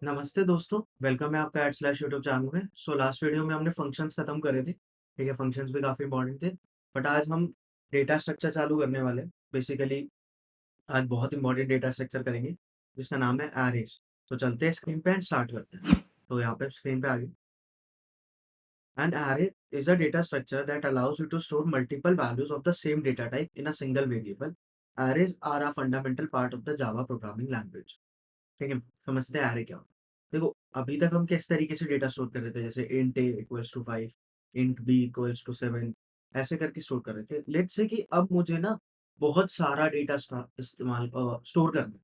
नमस्ते दोस्तों, वेलकम है आपका @यूट्यूब चैनल में। लास्ट वीडियो में हमने फंक्शंस खत्म करे थे, ठीक है? फंक्शंस भी काफ़ी इंपॉर्टेंट थे, बट आज हम डेटा स्ट्रक्चर चालू करने वाले हैं। बेसिकली आज बहुत इंपॉर्टेंट डेटा स्ट्रक्चर करेंगे, जिसका नाम है अरेज। तो चलते हैं स्क्रीन पे एंड स्टार्ट करते हैं। तो यहाँ पे स्क्रीन पे आ गए। An array is a data structure that allows you to store multiple values of the same data type in a single variable. Arrays are a fundamental part of the Java programming language. ठीक है, समझते हैं array क्या होता है। देखो, अभी तक हम किस तरीके से डेटा स्टोर कर रहे थे, जैसे int a equals to 5, int b equals to 7, ऐसे करके स्टोर कर रहे थे। लेट्स से कि अब मुझे ना बहुत सारा डेटा इस्तेमाल स्टोर करना है,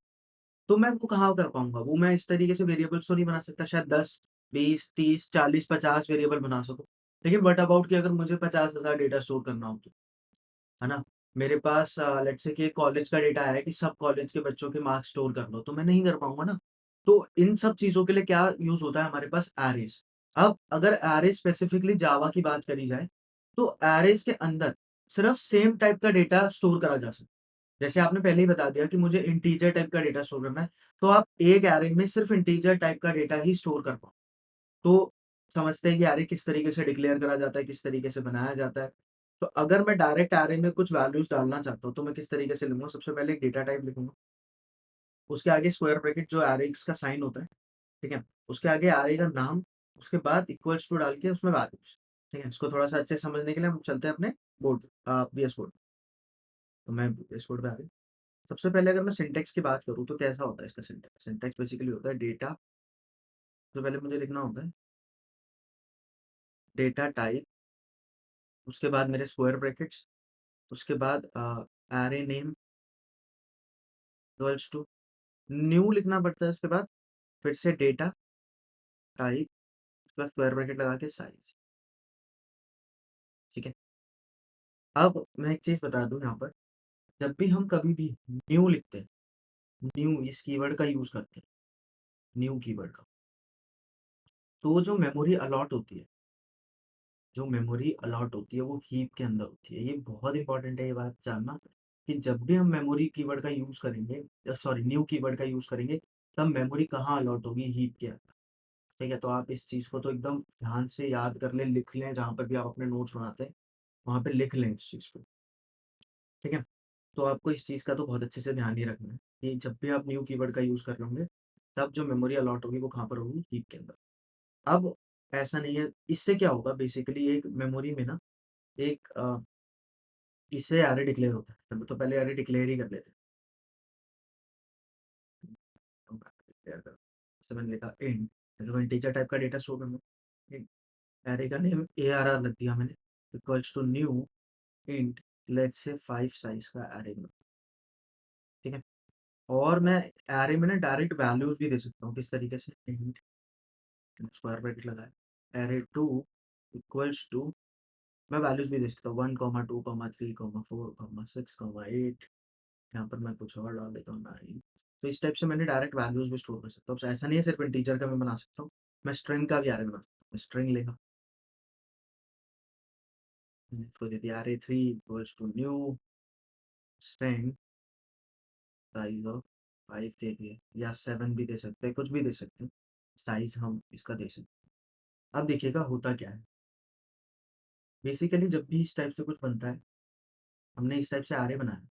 तो मैं वो कहाँ कर पाऊंगा? वो मैं इस तरीके से वेरिएबल्स तो नहीं बना सकता। शायद 10, 20, 30, 40, 50 वेरिएबल बना सकूं, लेकिन व्हाट अबाउट कि अगर मुझे 50,000 डेटा स्टोर करना हो तो, है ना? मेरे पास लेट्स से कि कॉलेज का डेटा है कि सब कॉलेज के बच्चों के मार्क्स स्टोर कर लो, तो मैं नहीं कर पाऊँगा ना। तो इन सब चीज़ों के लिए क्या यूज़ होता है हमारे पास? अरेज़। अब अगर अरेज़ स्पेसिफिकली जावा की बात करी जाए, तो अरेज़ के अंदर सिर्फ सेम टाइप का डेटा स्टोर करा जा सकता है। जैसे आपने पहले ही बता दिया कि मुझे इंटीजर टाइप का डेटा स्टोर करना है, तो आप एक अरे में सिर्फ इंटीजर टाइप का डेटा ही स्टोर कर पाओ। तो समझते हैं कि अरे किस तरीके से डिक्लेयर करा जाता है, किस तरीके से बनाया जाता है। तो अगर मैं डायरेक्ट अरे में कुछ वैल्यूज़ डालना चाहता हूँ, तो मैं किस तरीके से लिखूँगा? सबसे पहले एक डेटा टाइप लिखूँगा, उसके आगे स्क्वायर ब्रैकेट जो अरेज़ का साइन होता है, ठीक है? उसके आगे अरे का नाम, उसके बाद इक्वल्स टू डाल के उसमें वैल्यूज़, ठीक है? इसको थोड़ा-सा अच्छे से समझने के लिए हम चलते हैं अपने बोर्ड वीएस कोड। तो मैं वीएस कोड पे आ गया। सबसे पहले अगर मैं सिंटैक्स की बात करूँ, तो कैसा होता है इसका सिंटैक्स? सिंटैक्स बेसिकली होता है डेटा, तो पहले मुझे लिखना होता है डेटा टाइप, उसके बाद मेरे स्क्वायर ब्रैकेट्स, उसके बाद अरे नेम इक्वल्स टू न्यू लिखना पड़ता है, उसके बाद फिर से data type plus square bracket लगा के साइज, ठीक है? अब मैं एक चीज़ बता दूँ यहाँ पर, जब भी हम कभी भी न्यू लिखते हैं, न्यू इस कीवर्ड का यूज़ करते हैं, न्यू कीवर्ड का, तो जो मेमोरी अलॉट होती है, जो मेमोरी अलॉट होती है वो हीप के अंदर होती है। ये बहुत इंपॉर्टेंट है ये बात जानना, कि जब भी हम मेमोरी कीवर्ड का यूज़ करेंगे, सॉरी न्यू कीवर्ड का यूज़ करेंगे, तब मेमोरी कहाँ अलॉट होगी? हीप के अंदर, ठीक है? तो आप इस चीज़ को तो एकदम ध्यान से याद कर लें, लिख लें, जहाँ पर भी आप अपने नोट्स बनाते हैं, वहाँ पे लिख लें इस चीज़ को, ठीक है? तो आपको इस चीज़ का तो बहुत अच्छे से ध्यान ही रखना है, कि जब भी आप न्यू कीवर्ड का यूज़ कर रहे होंगे, तब जो मेमोरी अलॉट होगी वो कहाँ पर होगी? हीप के अंदर। अब ऐसा नहीं है, इससे क्या होगा? बेसिकली एक मेमोरी में ना एक इससे एरे डिक्लेयर होता है। तो पहले एरे डिक्लेयर ही कर लेते हैं। तो डिक्लेयर करो। जैसे मैंने लिखा इंट, मेरे को इंटीजर टाइप का डेटा स्टोर करना है। इंट एरे का नेम ARR रख दिया मैंने, equals to new int let's say 5 size का एरे बना, ठीक है? और मैं एरे में ना डायरेक्ट वैल्यूज़ भी दे सकता हूँ। किस तरीके से? इंट स्क्वायर ब्रैकेट लगाया, एरे 2 इक्वल्स टू, मैं वैल्यूज़ भी दे सकता हूँ 1, 2, 3, 4, 6, 8। यहाँ पर मैं कुछ और डाल देता हूँ 9। तो इस टाइप से मैंने डायरेक्ट वैल्यूज़ भी स्टोर कर सकता हूँ। तो ऐसा नहीं है सिर्फ़ इंटीजर का मैं बना सकता हूँ, मैं स्ट्रिंग का भी अरे बना सकता हूँ। स्ट्रिंग लेगा, इसको दे दिया अरे 3 equals to new string size of 5 दे दिया, या 7 भी दे सकते हैं, कुछ भी दे सकते हैं। साइज़ हम इसका दे सकते हैं। अब देखिएगा होता क्या है, बेसिकली जब भी इस टाइप से कुछ बनता है, हमने इस टाइप से अरे बनाया,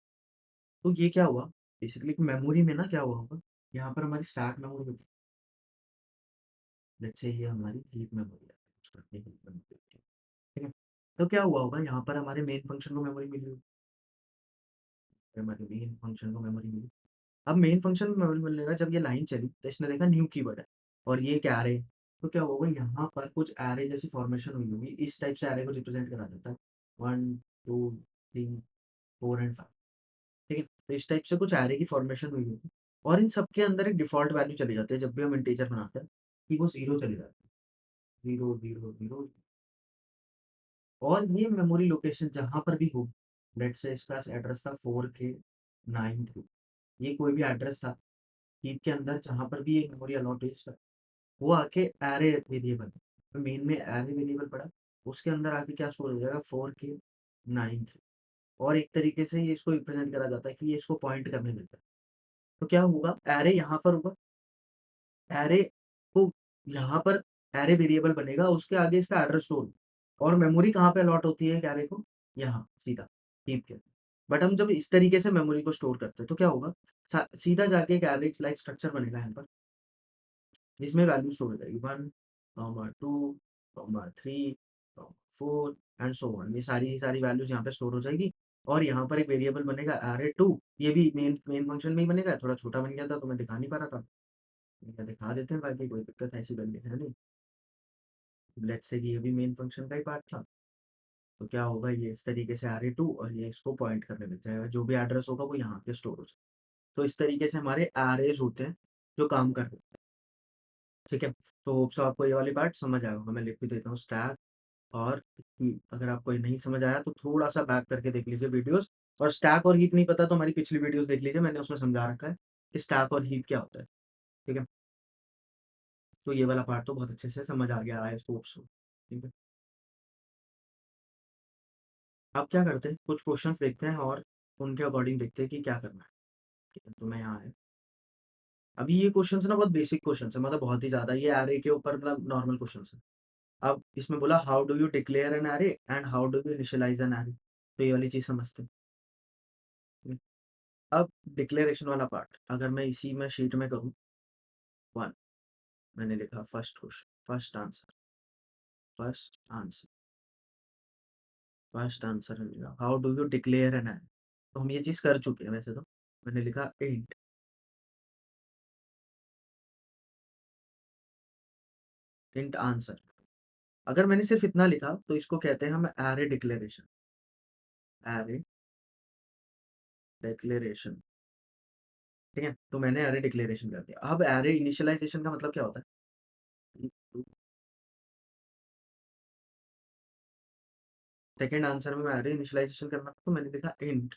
तो ये क्या हुआ? बेसिकली मेमोरी में ना क्या हुआ होगा, यहाँ पर हमारी स्टैक मेमोरी होती है। लेट्स से ये हमारी हीप मेमोरी है, कुछ करने की हीप मेमोरी होती है, ठीक है? तो क्या हुआ होगा, यहाँ पर हमारे मेन फंक्शन को मेमोरी मिली होगी, हमारे मेन फंक्शन को मेमोरी मिली। अब मेन फंक्शन में मेमोरी मिलने का जब ये लाइन चली, तो इसने देखा न्यू कीवर्ड है और ये एक एरे, तो क्या होगा, यहाँ पर कुछ एरे जैसी फॉर्मेशन हुई होगी। इस टाइप से एरे को रिप्रेजेंट करा जाता है 1, 2, 3, 4 एंड 5, ठीक है? तो इस टाइप से कुछ एरे की फॉर्मेशन हुई होगी, और इन सबके अंदर एक डिफॉल्ट वैल्यू चली जाती है जब भी हम इंटीजर बनाते हैं, कि वो जीरो चली जाती है, जीरो जीरो जीरो। और ये मेमोरी लोकेशन जहाँ पर भी हो, लेट्स से इसका एड्रेस था 4K 9 3, ये कोई भी एड्रेस था हीप के अंदर, जहाँ पर भी ये मेमोरी अलॉट है इसका, वो आके एरे वेरिएबल, तो मेन में एरे वेरिएबल पड़ा, उसके अंदर आके क्या स्टोर हो जाएगा? 4K 9 3। और एक तरीके से ये इसको रिप्रेजेंट करा जाता है कि ये इसको पॉइंट करने लगता है। तो क्या होगा? एरे यहाँ पर होगा, एरे यहाँ पर एरे वेरिएबल बनेगा, उसके आगे इसका एड्रेस स्टोर और मेमोरी कहाँ पे अलॉट होती है एक एरे को? यहाँ सीधा हीप के। बट हम जब इस तरीके से मेमोरी को स्टोर करते हैं तो क्या होगा? सीधा जाके एक एरे लाइक स्ट्रक्चर बनेगा यहाँ पर, जिसमें वैल्यू स्टोर हो जाएगी 1, 2, 3, 4 एंड सो ऑन। ये सारी की सारी वैल्यूज यहाँ पे स्टोर हो जाएगी और यहाँ पर एक वेरिएबल बनेगा एरे 2। ये भी मेन मेन फंक्शन में ही बनेगा। थोड़ा छोटा बन गया था तो मैं दिखा नहीं पा रहा था। मैं दिखा देते हैं, बाकी कोई दिक्कत ऐसी बननी है नहीं। लेट्स से कि ये भी मेन फंक्शन का ही पार्ट था। तो क्या होगा, ये इस तरीके से एरे 2 और ये इसको पॉइंट करने लग जाएगा, जो भी एड्रेस होगा वो यहाँ पे स्टोर हो जाएगा। तो इस तरीके से हमारे एरेज होते हैं जो काम कर रहे हैं। ठीक है, तो होप सो आपको ये वाली पार्ट समझ आया होगा। मैं लिख भी देता हूँ स्टैक और अगर आपको ये नहीं समझ आया तो थोड़ा सा बैक करके देख लीजिए वीडियोस। और स्टैक और हीप नहीं पता तो हमारी पिछली वीडियोस देख लीजिए, मैंने उसमें समझा रखा है कि स्टैक और हीप क्या होता है। ठीक है, तो ये वाला पार्ट तो बहुत अच्छे से समझ आ गया, आई होप सो। ठीक है, अब क्या करते हैं, कुछ क्वेश्चंस देखते हैं और उनके अकॉर्डिंग देखते हैं कि क्या करना है। ठीक है, तो मैं यहाँ है। अभी ये क्वेश्चंस ना बहुत बेसिक क्वेश्चंस है, मतलब बहुत ही ज्यादा, ये एरे के ऊपर मतलब नॉर्मल क्वेश्चंस है। अब इसमें बोला how do you declare an array and how do you initialize an array, तो ये वाली चीज समझते हैं। अब डिक्लेरेशन वाला पार्ट अगर मैं इसी में शीट में करूँ, 1 मैंने लिखा first question, first answer, first answer मिलेगा how do you declare an array. तो हम ये चीज कर चुके हैं वैसे तो। मैंने लिखा इंट आंसर। अगर मैंने सिर्फ इतना लिखा तो इसको कहते हैं हम एरे डिक्लेरेशन, एरे डिक्लेरेशन। ठीक है, तो मैंने एरे डिक्लेरेशन कर दिया। अब एरे इनिशियलाइजेशन का मतलब क्या होता है? सेकेंड आंसर में मैं एरे इनिशियलाइजेशन करना था, तो मैंने लिखा int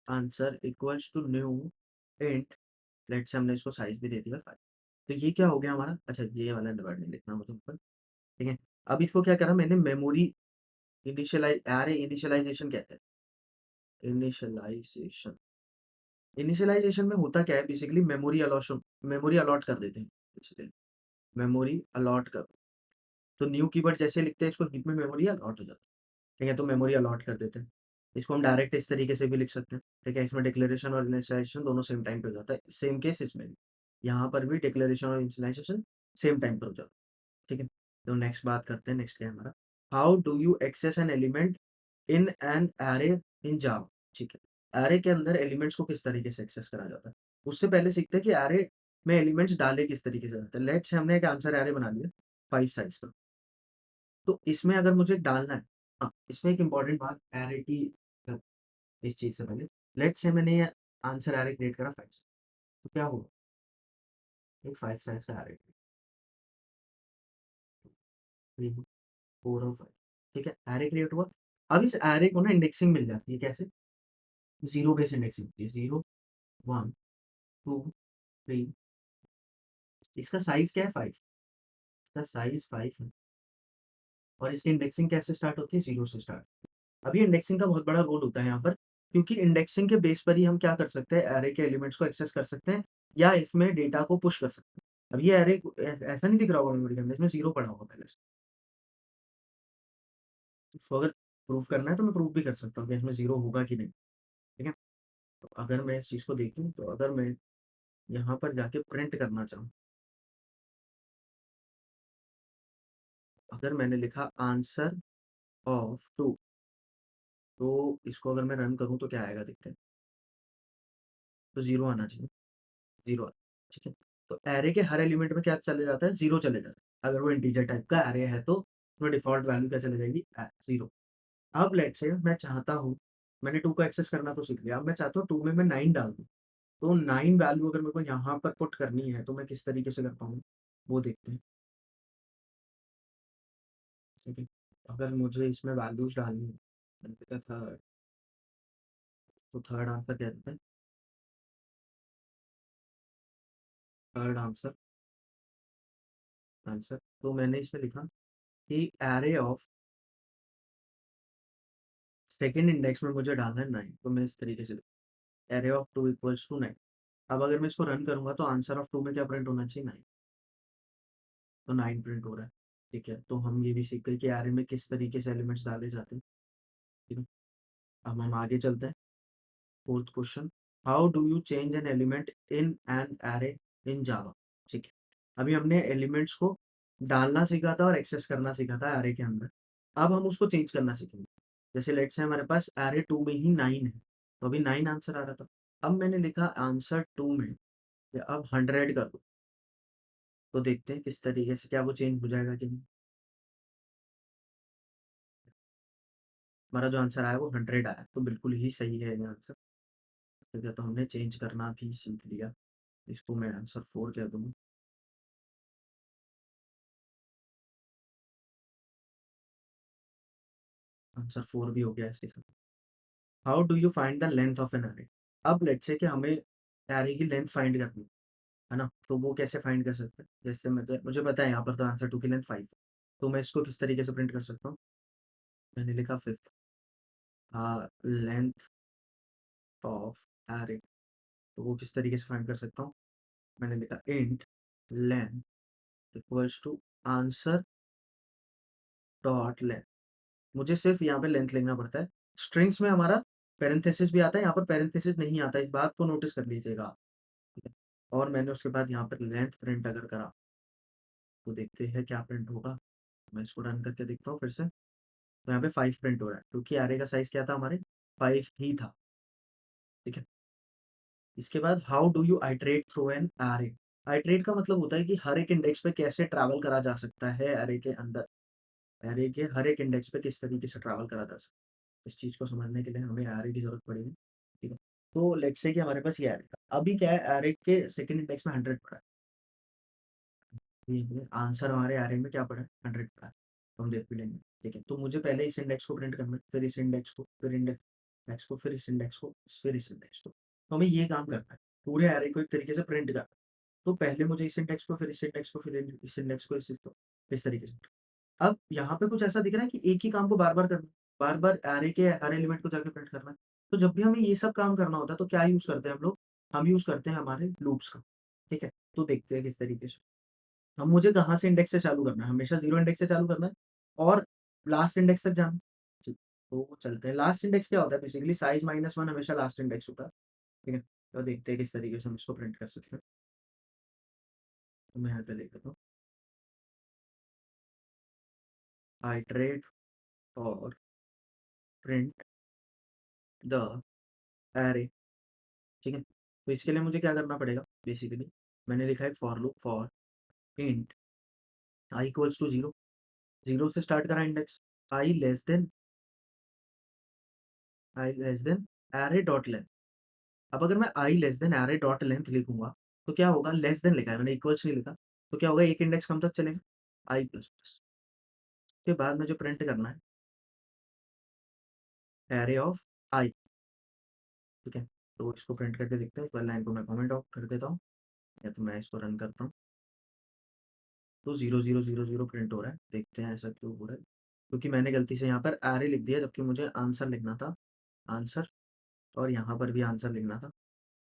answer equals to new int, let's say हमने इसको साइज भी दे दिया 5। तो ये क्या हो गया हमारा? अच्छा, ये वाला वर्ड नहीं लिखना मुझे ऊपर। ठीक है, अब इसको क्या करा मैंने, मेमोरी इनिशियलाइज, एरे इनिशियलाइजेशन कहते हैं। इनिशियलाइजेशन, इनिशियलाइजेशन में होता क्या है बेसिकली, मेमोरी अलॉशन, मेमोरी अलॉट कर देते हैं बेसिकली, मेमोरी अलॉट कर। तो न्यू कीवर्ड जैसे लिखते हैं इसको हीप में मेमोरी अलॉट हो जाता है। ठीक है, तो मेमोरी अलॉट कर देते हैं। इसको हम डायरेक्ट इस तरीके से भी लिख सकते हैं। ठीक है, इसमें डिक्लेरेशन और इनिशियलाइजेशन दोनों सेम टाइम पे हो जाता है। सेम केस इसमें भी, यहाँ पर भी डिक्लेरेशन और इनिशियलाइजेशन सेम टाइम पर हो जाता है। ठीक है, तो नेक्स्ट बात करते हैं, नेक्स्ट क्या है हमारा, how do you access an element in an array in Java. ठीक है, एरे के अंदर एलिमेंट्स को किस तरीके से एक्सेस करा जाता है, उससे पहले सीखते हैं कि एरे में एलिमेंट्स डाले किस तरीके से जाते हैं। लेट्स से हमने एक आंसर एरे बना लिया 5 साइज का, तो इसमें अगर मुझे डालना है, हाँ इसमें एक इंपॉर्टेंट बात एरे की, इस चीज से पहले लेट्स से मैंने ये आंसर एरे क्रिएट करा 5, तो क्या होगा, एक 5 साइज का एरे, 3, 4 और 5। ठीक है, एरे क्रिएट हुआ। अब इस एरे को ना इंडेक्सिंग मिल जाती है, कैसे? जीरो बेस इंडेक्सिंग होती है, 0, 1, 2, 3। इसका साइज क्या है? 5। इसका साइज 5 है और इसकी इंडेक्सिंग कैसे स्टार्ट होती है? 0 से स्टार्ट। अभी इंडेक्सिंग का बहुत बड़ा रोल होता है यहाँ पर, क्योंकि इंडेक्सिंग के बेस पर ही हम क्या कर सकते हैं, एरे के एलिमेंट्स को एक्सेस कर सकते हैं या इसमें डेटा को पुश कर सकते हैं। अब ये एरे ऐसा नहीं दिख रहा होगा मेमोरी के अंदर, इसमें 0 पड़ा होगा पहले से। इसको अगर प्रूफ करना है तो मैं प्रूफ भी कर सकता हूँ कि इसमें 0 होगा कि नहीं। ठीक है, तो अगर मैं इस चीज़ को देखूँ, तो अगर मैं यहाँ पर जाके प्रिंट करना चाहूँ, अगर मैंने लिखा आंसर ऑफ 2, तो इसको अगर मैं रन करूँ तो क्या आएगा देखते हैं। तो 0 आना चाहिए, 0 ठीक है। तो एरे के हर एलिमेंट में क्या चले जाता है? 0 चले जाता है। अगर वो इंटीजर टाइप का एरे है तो उसमें डिफ़ॉल्ट वैल्यू क्या चली जाएगी? 0। अब लेट्स से मैं चाहता हूँ, मैंने 2 को एक्सेस करना तो सीख लिया, अब मैं चाहता हूँ 2 में मैं 9 डाल दूँ। तो 9 वैल्यू अगर मेरे को यहाँ पर पुट करनी है तो मैं किस तरीके से कर पाऊँगा? वो देखते हैं। ठीक है, अगर मुझे इसमें वैल्यूज़ डालनी है, मैंने लिखा थर्ड, तो थर्ड आंसर क्या देते हैं? थर्ड आंसर, आंसर तो मैंने इसमें लिखा कि एरे ऑफ सेकंड इंडेक्स में मुझे डालना है 9, तो मैं इस तरीके से एरे ऑफ 2 इक्वल्स टू 9। अब अगर मैं इसको रन करूंगा तो आंसर ऑफ 2 में क्या प्रिंट होना चाहिए? 9। तो 9 प्रिंट हो रहा है। ठीक है, तो हम ये भी सीख गए कि एरे में किस तरीके से एलिमेंट्स डाले जाते हैं। ठीक है, अब हम आगे चलते हैं। Fourth question, how do you change an element in an array in Java. ठीक है, अभी हमने एलिमेंट्स को डालना सीखा था और एक्सेस करना सीखा था एरे के अंदर। अब हम उसको चेंज करना सीखेंगे। जैसे लेट्स से हमारे पास एरे 2 में ही 9 है, तो अभी 9 आंसर आ रहा था। अब मैंने लिखा आंसर 2 में कि अब 100 कर दो, तो देखते हैं किस तरीके से क्या वो चेंज हो जाएगा कि नहीं। हमारा जो आंसर आया वो 100 आया, तो बिल्कुल ही सही है ये आंसर। ठीक है, तो हमने चेंज करना भी सीख लिया। इसको मैं आंसर 4 कह दूंगा। आंसर 4 भी हो गया इसके साथ। How do you find the length of an array. अब लेट्स से कि हमें एरे की लेंथ फाइंड करनी है ना, तो वो कैसे फाइंड कर सकते हैं। जैसे मुझे पता है यहाँ पर तो आंसर 2 की लेंथ 5, तो मैं इसको किस तरीके से प्रिंट कर सकता हूँ। मैंने लिखा फिफ्थ, लेंथ ऑफ एरे, तो वो किस तरीके से फाइंड कर सकता हूँ। मैंने लिखा int length equals to answer dot length. मुझे सिर्फ यहाँ पे लेंथ लिखना पड़ता है। स्ट्रिंग्स में हमारा पेरेंथेसिस भी आता है, यहाँ पर पेरेंथेसिस नहीं आता, इस बात को नोटिस कर लीजिएगा। ठीक है, और मैंने उसके बाद यहाँ पर लेंथ प्रिंट अगर करा, तो देखते हैं क्या प्रिंट होगा। मैं इसको रन करके देखता हूँ फिर से। तो यहाँ पे 5 प्रिंट हो रहा है, क्योंकि एरे का साइज क्या था हमारे, 5 ही था। ठीक है, इसके बाद how do you iterate through an array. Iterate का मतलब होता है कि हर एक इंडेक्स पे कैसे ट्रैवल करा जा सकता है एरे के अंदर। एरे के हर एक इंडेक्स पे किस तरीके से ट्रैवल करा जा सकता है, इस चीज़ को समझने के लिए हमें एरे की जरूरत पड़ेगी। ठीक है, तो लेट्स से कि हमारे पास ये एरे था। अभी क्या है, एरे के सेकंड इंडेक्स में 100 पड़ा है। आंसर हमारे एरे में क्या पड़ा है, 100 पड़ा है, तो हम देख भी लेंगे। ठीक है, तो मुझे पहले इस इंडेक्स को प्रिंट करना है, फिर इस इंडेक्स को, फिर इंडेक्स को, फिर इस इंडेक्स को, फिर इस इंडेक्स को। तो हमें ये काम करना है, पूरे एरे को एक तरीके से प्रिंट करना है। तो पहले मुझे इस इंडेक्स को, फिर इस इंडेक्स को, फिर इस इंडेक्स को, इस तरीके से। अब यहाँ पे कुछ ऐसा दिख रहा है कि एक ही काम को बार बार करना है, बार बार एरे के हर एलिमेंट को जाके प्रिंट करना है। तो जब भी हमें ये सब काम करना होता है तो क्या यूज करते हैं हम लोग, हम यूज करते हैं हमारे लूप्स का। ठीक है, तो देखते हैं किस तरीके से। अब मुझे कहाँ से इंडेक्स से चालू करना है, हमेशा जीरो इंडेक्स से चालू करना है और लास्ट इंडेक्स तक जाना है। ठीक, तो चलते हैं। लास्ट इंडेक्स क्या होता है, बेसिकली साइज -1 हमेशा लास्ट इंडेक्स होता है। ठीक है, तो देखते हैं किस तरीके से हम इसको प्रिंट कर सकते हैं। तो मैं यहाँ पे लिख देता हूँ, आइटरेट और प्रिंट द एरे। ठीक है, तो इसके लिए मुझे क्या करना पड़ेगा, बेसिकली मैंने लिखा है for loop for int i equals to zero. Zero से स्टार्ट करा index, i less than array dot length. अब अगर मैं i less than array dot length लिखूंगा, तो क्या होगा, लेस देन लिखा है मैंने, इक्वल्स नहीं लिखा, तो क्या होगा, एक इंडेक्स कम तक चलेगा, आई प्लस प्लस। के बाद मुझे प्रिंट करना है एरे ऑफ आई। ठीक है, तो इसको प्रिंट करके देखते हैं। पहले लाइन को मैं कमेंट आउट कर देता हूँ, या तो मैं इसको रन करता हूँ। तो 0 0 0 0 प्रिंट हो रहा है, देखते हैं ऐसा क्यों हो रहा है। क्योंकि मैंने गलती से यहाँ पर एरे लिख दिया, जबकि मुझे आंसर लिखना था, आंसर, और यहाँ पर भी आंसर लिखना था।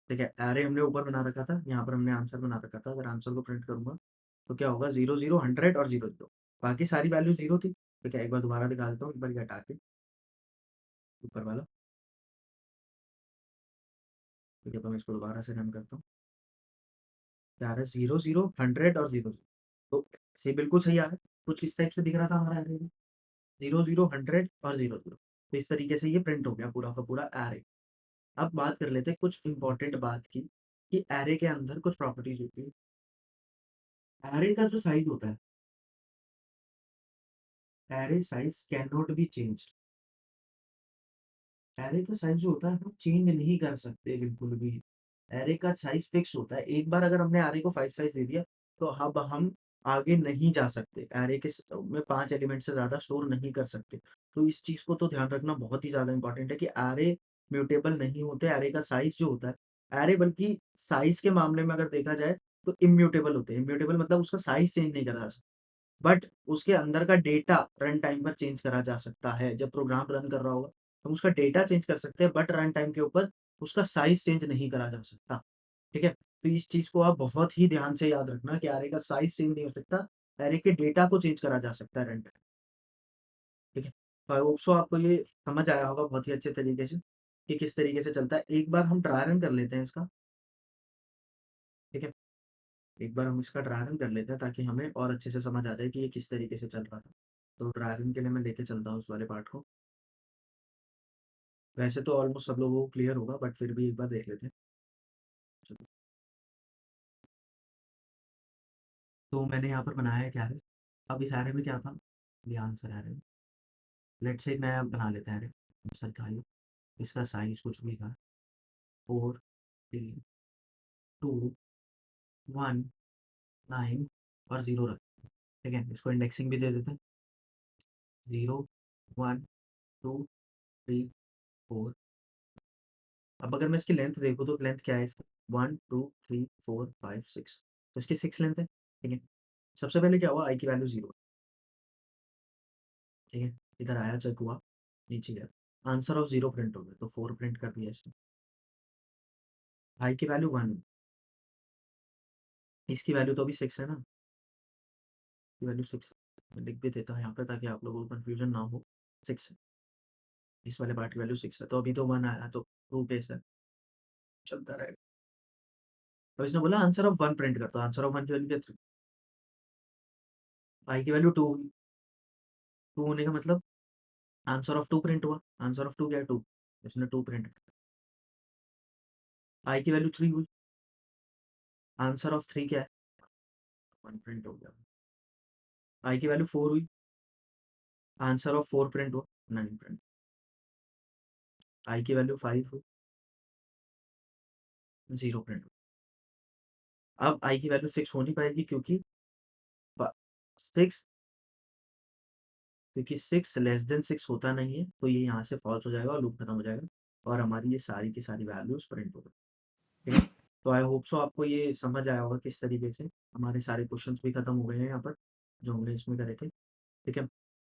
ठीक है, एरे हमने ऊपर बना रखा था, यहाँ पर हमने आंसर बना रखा था। अगर आंसर को प्रिंट करूंगा तो क्या होगा, 0 0 100 और 0 0, बाकी सारी वैल्यू जीरो थी। ठीक है, एक बार दोबारा दिखा देता हूँ, एक बार ये हटा के ऊपर वाला। ठीक है, तो मैं इसको दोबारा से रन करता हूँ। क्या आ रहा है, 0 0 100 और 0 0, तो से बिल्कुल सही आ रहा है। कुछ इस टाइप से दिख रहा था हमारा एरे में, 0 0 100 और 0 0, तो इस तरीके से ये प्रिंट हो गया पूरा का पूरा एरे। अब बात कर लेते हैं कुछ इंपॉर्टेंट बात की, कि एरे के अंदर कुछ प्रॉपर्टीज होती है। एरे का जो साइज होता है, array size can not be change. Array का साइज जो होता है हम चेंज नहीं कर सकते बिल्कुल भी। एरे का साइज फिक्स होता है। एक बार अगर हमने एरे को 5 साइज दे दिया, तो अब हम आगे नहीं जा सकते। एरे के में 5 एलिमेंट से ज्यादा स्टोर नहीं कर सकते। तो इस चीज को तो ध्यान रखना बहुत ही ज्यादा इंपॉर्टेंट है, कि एरे म्यूटेबल नहीं होते। एरे का साइज जो होता है, एरे बल्कि साइज के मामले में अगर देखा जाए तो इम्यूटेबल होते हैं। इम्यूटेबल मतलब उसका साइज चेंज नहीं करा जा सकता, बट उसके अंदर का डेटा रन टाइम पर चेंज करा जा सकता है। जब प्रोग्राम रन कर रहा होगा, हम उसका डेटा चेंज कर सकते हैं, बट रन टाइम के ऊपर उसका साइज चेंज नहीं करा जा सकता। ठीक है, तो इस चीज को आप बहुत ही ध्यान से याद रखना, कि आरे का साइज चेंज नहीं हो सकता, एरे के डेटा को चेंज करा जा सकता है रन टाइम। ठीक है, तो आई होप सो आपको ये समझ आया होगा बहुत ही अच्छे तरीके से कि किस तरीके से चलता है। एक बार हम ट्राई रन कर लेते हैं इसका। ठीक है, एक बार हम इसका ट्राई रन कर लेते हैं ताकि हमें और अच्छे से समझ आ जाए कि ये किस तरीके से चल रहा था। तो ट्राई रन के लिए मैं लेके चलता हूँ उस वाले पार्ट को। वैसे तो ऑलमोस्ट सब लोगों को क्लियर होगा, बट फिर भी एक बार देख लेते हैं। चलो, तो मैंने यहाँ पर बनाया है क्या है। अब इस एरे में क्या था, ये आंसर एरे। लेट्स से एक नया बना लेते हैं एरे। आंसर का ये, इसका साइज कुछ भी था, 4 3 2 1 9 और 0 रख। ठीक है, इसको इंडेक्सिंग भी दे देते हैं। 0 1 2 3 4। अब अगर मैं इसकी लेंथ देखूँ तो लेंथ क्या है इसकी, 1 2 3 4 5 6। तो इसकी 6 लेंथ है। ठीक है, सबसे पहले क्या हुआ, आई की वैल्यू 0। ठीक है, इधर आया, चेक हुआ, नीचे गया, आंसर ऑफ 0 प्रिंट हो गया, तो 4 प्रिंट कर दिया इसने। आई की वैल्यू 1, इसकी वैल्यू तो अभी 6 है ना, की वैल्यू 6। मैं लिख भी देता हूँ यहाँ पे ताकि आप लोगों को कन्फ्यूजन ना हो। 6, इस वाले पार्ट की वैल्यू 6 है, तो अभी तो 1 आया, तो 2 बेस है, चलता रहेगा। तो इसने बोला आंसर ऑफ 1 प्रिंट करता, आंसर ऑफ 1 की वैल्यू क्या 3, आई की वैल्यू 2 हुई। 2 होने का मतलब आंसर ऑफ 2 प्रिंट हुआ, आंसर ऑफ 2 क्या है 2, इसने 2 प्रिंट। आई की वैल्यू 3 हुई, आंसर ऑफ 3 क्या है, 1 प्रिंट हो गया। आई की वैल्यू 4 हुई, आंसर ऑफ 4 प्रिंट हुआ, 9 प्रिंट। आई की वैल्यू 5 हुई, 0 प्रिंट हुआ। अब आई की वैल्यू 6 हो नहीं पाएगी क्योंकि 6, क्योंकि 6 लेस देन 6 होता नहीं है, तो ये यहाँ से फॉल्स हो जाएगा और लूप खत्म हो जाएगा और हमारी ये सारी की सारी वैल्यूज प्रिंट हो गई। ठीक है, तो आई होप सो आपको ये समझ आया होगा किस तरीके से हमारे सारे क्वेश्चंस भी खत्म हो गए हैं यहाँ पर, जो हमने इसमें करे थे। ठीक है,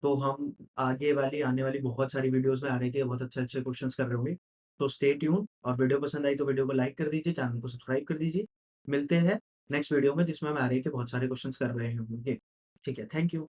तो हम आगे वाली आने वाली बहुत सारी वीडियोस में आ रहे हैं, बहुत अच्छे अच्छे क्वेश्चंस कर रहे होंगे। तो स्टे ट्यून, और वीडियो पसंद आई तो वीडियो को लाइक कर दीजिए, चैनल को सब्सक्राइब कर दीजिए। मिलते हैं नेक्स्ट वीडियो में जिसमें हम आ रहे हैं कि बहुत सारे क्वेश्चंस कर रहे होंगे। ठीक है, थैंक यू।